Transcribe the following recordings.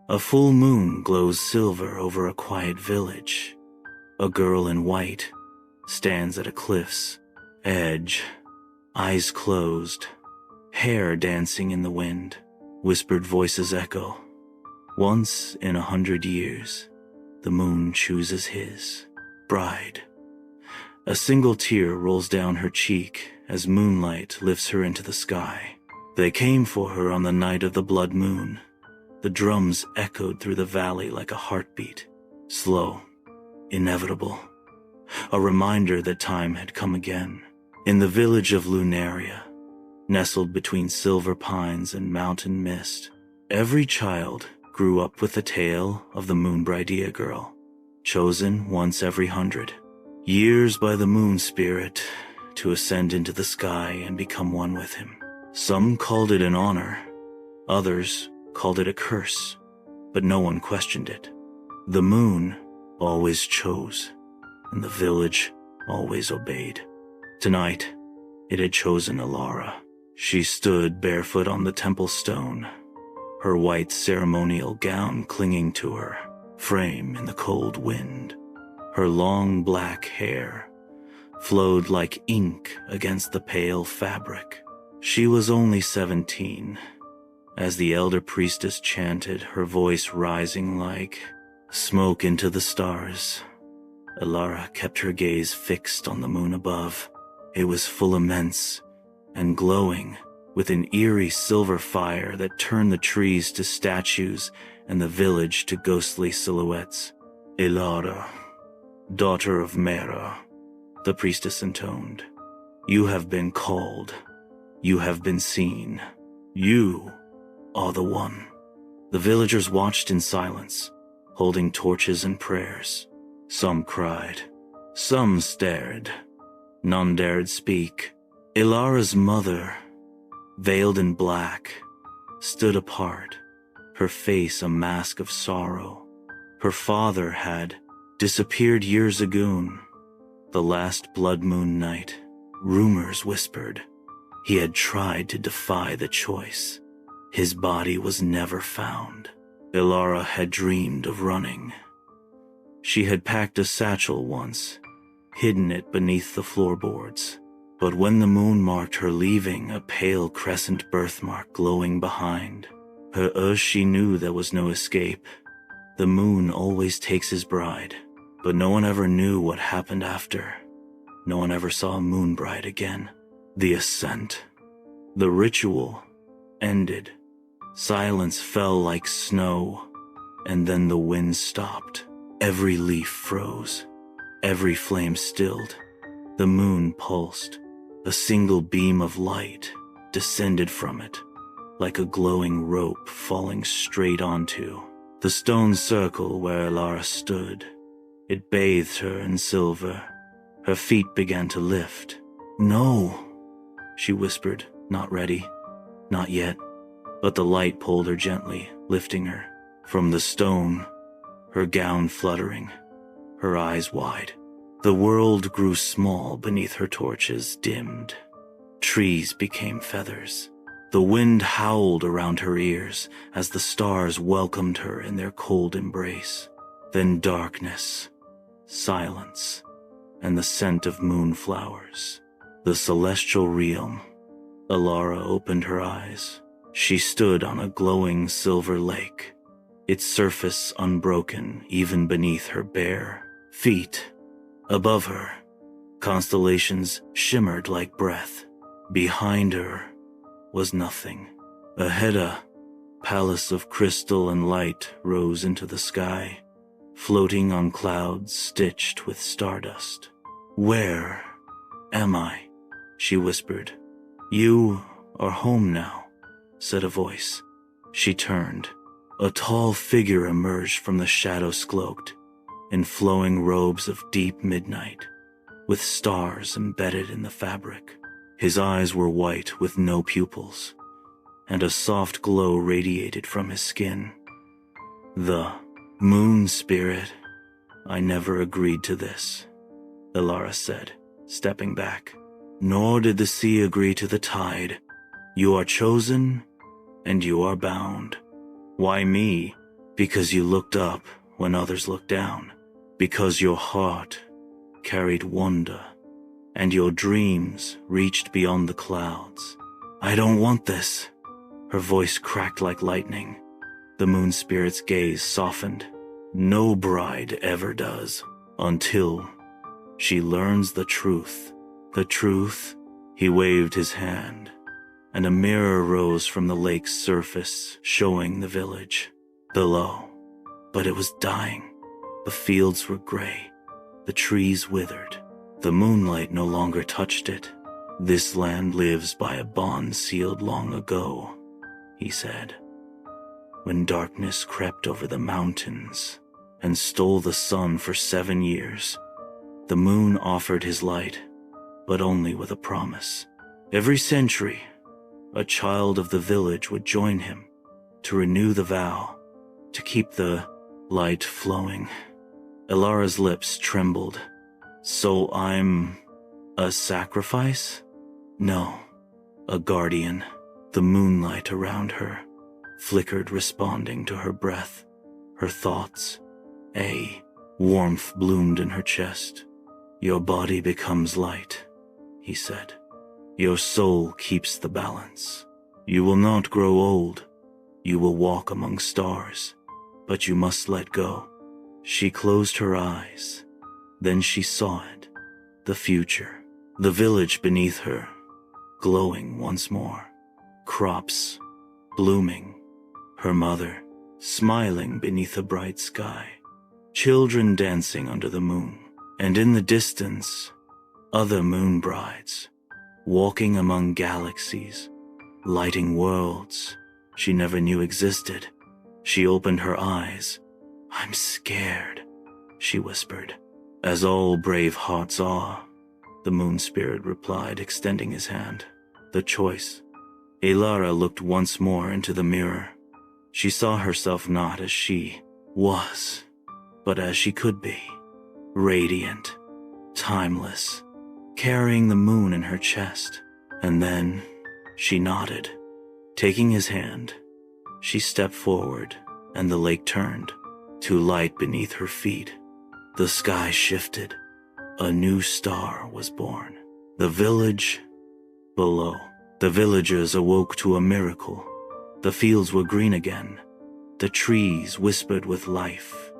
A full moon glows silver over a quiet village. A girl in white stands at a cliff's edge, eyes closed, hair dancing in the wind. Whispered voices echo. Once in 100 years, the moon chooses his bride. A single tear rolls down her cheek as moonlight lifts her into the sky. They came for her on the night of the blood moon. The drums echoed through the valley like a heartbeat, slow, inevitable. A reminder that time had come again. In the village of Lunaria, nestled between silver pines and mountain mist, every child grew up with the tale of the Moonbrideia girl, chosen once every 100 years by the moon spirit to ascend into the sky and become one with him. Some called it an honor, others called it a curse, but no one questioned it. The moon always chose, and the village always obeyed. Tonight, it had chosen Elara. She stood barefoot on the temple stone, her white ceremonial gown clinging to her frame in the cold wind. Her long black hair flowed like ink against the pale fabric. She was only 17, as the elder priestess chanted, her voice rising like smoke into the stars. Elara kept her gaze fixed on the moon above. It was full immense and glowing with an eerie silver fire that turned the trees to statues and the village to ghostly silhouettes. Elara, daughter of Mera, the priestess intoned. You have been called. You have been seen. You are the one. The villagers watched in silence, holding torches and prayers. Some cried. Some stared. None dared speak. Elara's mother, veiled in black, stood apart, her face a mask of sorrow. Her father had disappeared years ago, the last blood moon night. Rumors whispered he had tried to defy the choice. His body was never found. Elara had dreamed of running. She had packed a satchel once, hidden it beneath the floorboards. But when the moon marked her leaving, a pale crescent birthmark glowing behind her, she knew there was no escape. The moon always takes his bride, but no one ever knew what happened after. No one ever saw a moon bride again. The ascent. The ritual ended. Silence fell like snow, and then the wind stopped. Every leaf froze. Every flame stilled. The moon pulsed. A single beam of light descended from it, like a glowing rope falling straight onto the stone circle where Elara stood. It bathed her in silver. Her feet began to lift. No, she whispered, not ready, not yet. But the light pulled her gently, lifting her from the stone, her gown fluttering, her eyes wide. The world grew small beneath her torches, dimmed. Trees became feathers. The wind howled around her ears as the stars welcomed her in their cold embrace. Then darkness, silence, and the scent of moonflowers. The celestial realm. Elara opened her eyes. She stood on a glowing silver lake, its surface unbroken even beneath her bare feet. Above her, constellations shimmered like breath. Behind her was nothing. Ahead, a palace of crystal and light rose into the sky, floating on clouds stitched with stardust. Where am I? She whispered. You are home now, said a voice. She turned. A tall figure emerged from the shadows cloaked in flowing robes of deep midnight, with stars embedded in the fabric. His eyes were white with no pupils, and a soft glow radiated from his skin. The moon spirit. I never agreed to this, Elara said, stepping back. Nor did the sea agree to the tide. You are chosen, and you are bound. Why me? Because you looked up when others looked down. Because your heart carried wonder, and your dreams reached beyond the clouds. I don't want this. Her voice cracked like lightning. The moon spirit's gaze softened. No bride ever does, until she learns the truth. The truth. He waved his hand, and a mirror rose from the lake's surface, showing the village below. But it was dying. The fields were gray. The trees withered. The moonlight no longer touched it. This land lives by a bond sealed long ago, he said. When darkness crept over the mountains and stole the sun for 7 years, the moon offered his light, but only with a promise. Every century, a child of the village would join him to renew the vow, to keep the light flowing. Elara's lips trembled. So I'm a sacrifice? No, a guardian. The moonlight around her flickered, responding to her breath, her thoughts. A warmth bloomed in her chest. Your body becomes light, he said. Your soul keeps the balance. You will not grow old. You will walk among stars, but you must let go. She closed her eyes. Then she saw it, the future, the village beneath her, glowing once more, crops blooming, her mother smiling beneath a bright sky, children dancing under the moon, and in the distance, other moon brides, walking among galaxies, lighting worlds she never knew existed. She opened her eyes. I'm scared, she whispered. As all brave hearts are, the moon spirit replied, extending his hand. The choice. Elara looked once more into the mirror. She saw herself not as she was, but as she could be. Radiant, timeless, carrying the moon in her chest. And then she nodded. Taking his hand, she stepped forward, and the lake turned to light beneath her feet. The sky shifted. A new star was born. The village below. The villagers awoke to a miracle. The fields were green again. The trees whispered with life.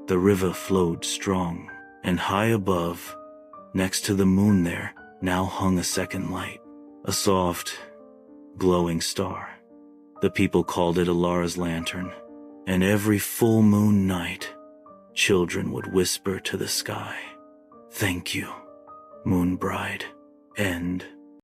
The river flowed strong. And high above, next to the moon there, now hung a second light. A soft, glowing star. The people called it Elara's lantern. And every full moon night, children would whisper to the sky, "Thank you, moon bride." End.